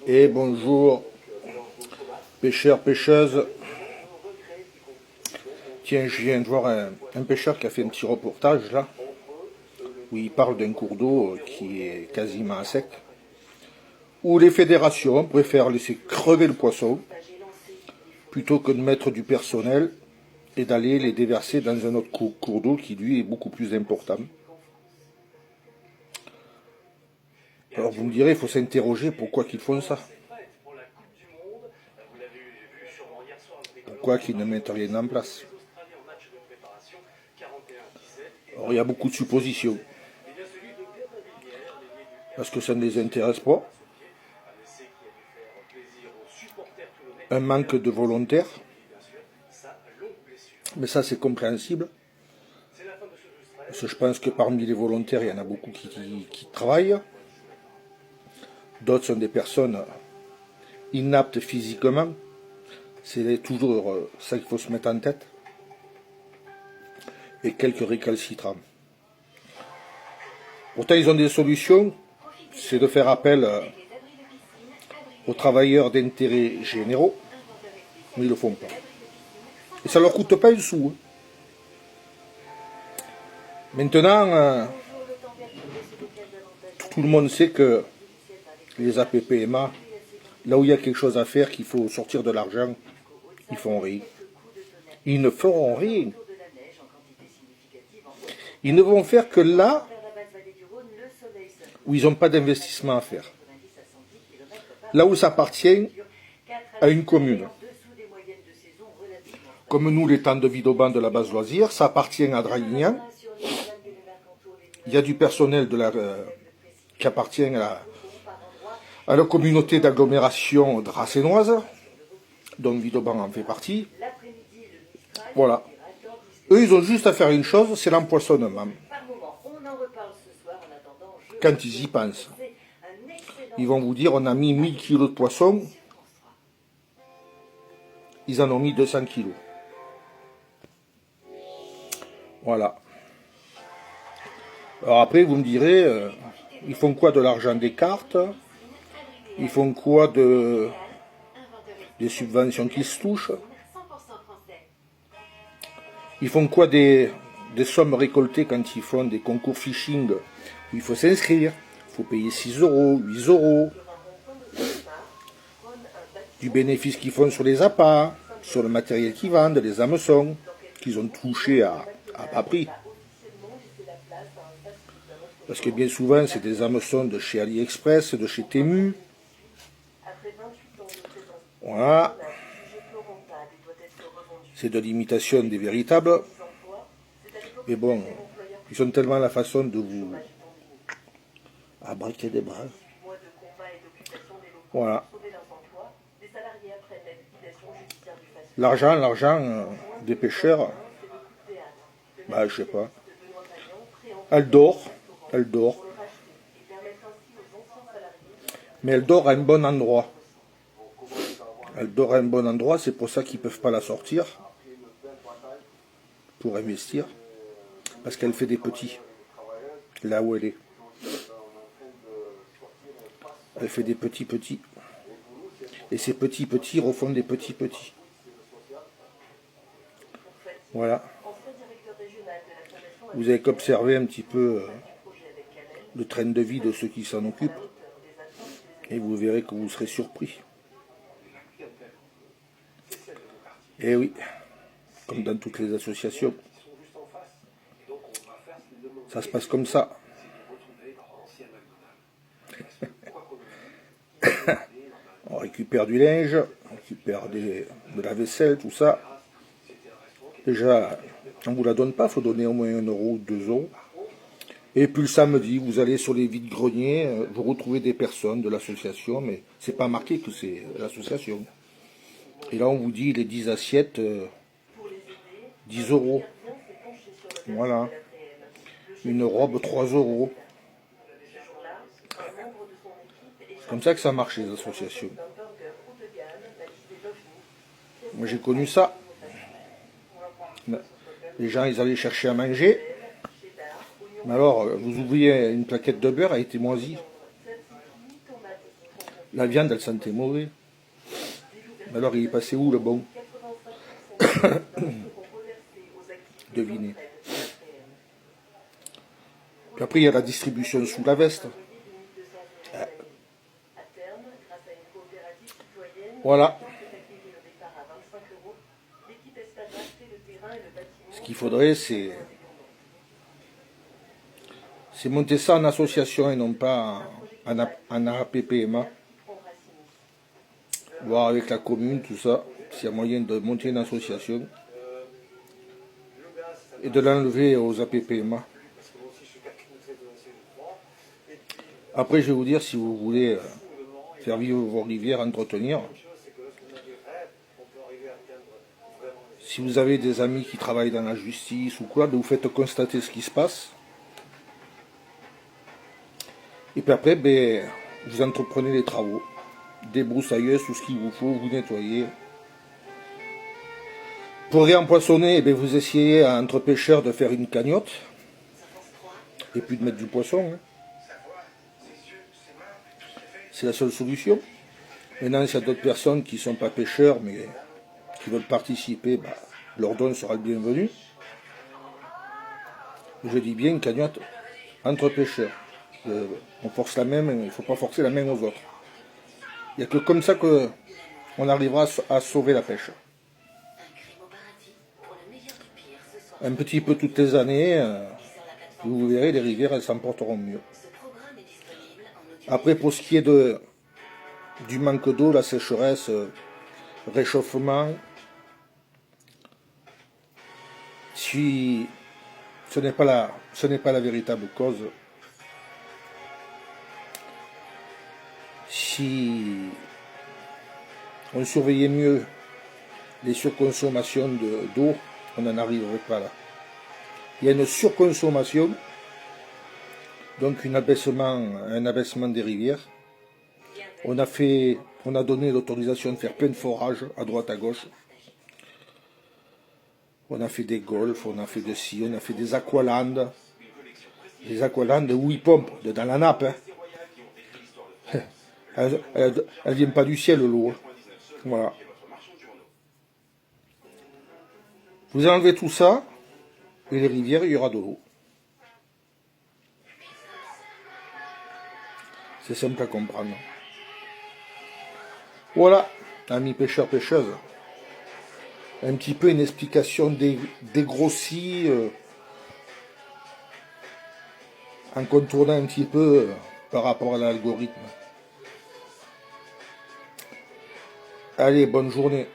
Et bonjour, pêcheurs, pêcheuses. Tiens, je viens de voir un pêcheur qui a fait un petit reportage là, où il parle d'un cours d'eau qui est quasiment à sec, où les fédérations préfèrent laisser crever le poisson plutôt que de mettre du personnel et d'aller les déverser dans un autre cours d'eau qui lui est beaucoup plus important. Alors vous me direz, il faut s'interroger pourquoi qu'ils font ça. Pourquoi qu'ils ne mettent rien en place. Alors il y a beaucoup de suppositions. Parce que ça ne les intéresse pas. Un manque de volontaires. Mais ça c'est compréhensible. Parce que je pense que parmi les volontaires, il y en a beaucoup qui travaillent. D'autres sont des personnes inaptes physiquement. C'est toujours ça qu'il faut se mettre en tête. Et quelques récalcitrants. Pourtant, ils ont des solutions. C'est de faire appel aux travailleurs d'intérêt généraux. Mais ils ne le font pas. Et ça ne leur coûte pas un sou. Maintenant, tout le monde sait que les APPMA, là où il y a quelque chose à faire, qu'il faut sortir de l'argent, ils font rien. Ils ne feront rien. Ils ne vont faire que là où ils n'ont pas d'investissement à faire. Là où ça appartient à une commune. Comme nous, les temps de Vidauban de la base loisir, ça appartient à Draguignan. Il y a du personnel qui appartient à la communauté d'agglomération dracénoise, dont Vidauban en fait partie. Voilà. Eux, ils ont juste à faire une chose, c'est l'empoisonnement. Quand ils y pensent. Ils vont vous dire, on a mis 1000 kilos de poissons. Ils en ont mis 200 kilos. Voilà. Alors après, vous me direz, ils font quoi de l'argent des cartes? Ils font quoi des subventions qui se touchent? Ils font quoi des sommes récoltées quand ils font des concours phishing où il faut s'inscrire, il faut payer 6 euros, 8 euros. Du bénéfice qu'ils font sur les appâts, sur le matériel qu'ils vendent, les hameçons, qu'ils ont touché à bas prix. Parce que bien souvent, c'est des hameçons de chez AliExpress, de chez Temu. Voilà. C'est de l'imitation des véritables. Mais bon, ils ont tellement la façon de vous abraquer des bras. Voilà. L'argent des pêcheurs, bah, je sais pas. Elle dort. Mais elle dort à un bon endroit. C'est pour ça qu'ils ne peuvent pas la sortir. Pour investir. Parce qu'elle fait des petits. Là où elle est. Elle fait des petits. Et ces petits refont des petits. Voilà. Vous avez qu'observer un petit peu le train de vie de ceux qui s'en occupent. Et vous verrez que vous serez surpris. Et oui, comme dans toutes les associations. Ça se passe comme ça. On récupère du linge, on récupère de la vaisselle, tout ça. Déjà, on ne vous la donne pas, il faut donner au moins 1 euro ou 2 euros. Et puis le samedi, vous allez sur les vides-greniers, vous retrouvez des personnes de l'association, mais c'est pas marqué que c'est l'association. Et là, on vous dit les 10 assiettes, 10 euros. Voilà. Une robe, 3 euros. C'est comme ça que ça marche, les associations. Moi, j'ai connu ça. Les gens, ils allaient chercher à manger. Mais alors, vous ouvriez une plaquette de beurre, elle était moisie. La viande, elle sentait mauvais. Alors il est passé où le bon? Devinez. Puis après, il y a la distribution sous la veste. Voilà. Ce qu'il faudrait, c'est monter ça en association et non pas en APPMA. Voir avec la commune, tout ça, s'il y a moyen de monter une association et de l'enlever aux APPMA. Après, je vais vous dire, si vous voulez faire vivre vos rivières, entretenir, si vous avez des amis qui travaillent dans la justice ou quoi, vous faites constater ce qui se passe. Et puis après, vous entreprenez les travaux. Débroussailleuse, tout ce qu'il vous faut, vous nettoyez. Pour réempoisonner, vous essayez entre pêcheurs de faire une cagnotte. Et puis de mettre du poisson. Hein. C'est la seule solution. Maintenant, s'il y a d'autres personnes qui ne sont pas pêcheurs, mais qui veulent participer, leur don sera le bienvenu. Je dis bien une cagnotte entre pêcheurs. On force la même, il ne faut pas forcer la main aux autres. Il n'y a que comme ça qu'on arrivera à sauver la pêche. Un petit peu toutes les années, vous verrez, les rivières, elles s'en porteront mieux. Après, pour ce qui est du manque d'eau, la sécheresse, réchauffement, si ce n'est pas la véritable cause, si on surveillait mieux les surconsommations d'eau, on n'en arriverait pas là. Il y a une surconsommation, donc un abaissement des rivières. On a donné l'autorisation de faire plein de forages à droite à gauche. On a fait des golfs, on a fait de ci, on a fait des aqualands. Des aqualands où ils pompent, dans la nappe. Hein. Elle vient pas du ciel, l'eau. Voilà. Vous enlevez tout ça, et les rivières, il y aura de l'eau. C'est simple à comprendre. Voilà, amis pêcheurs, pêcheuses. Un petit peu une explication dégrossie, en contournant un petit peu par rapport à l'algorithme. Allez, bonne journée.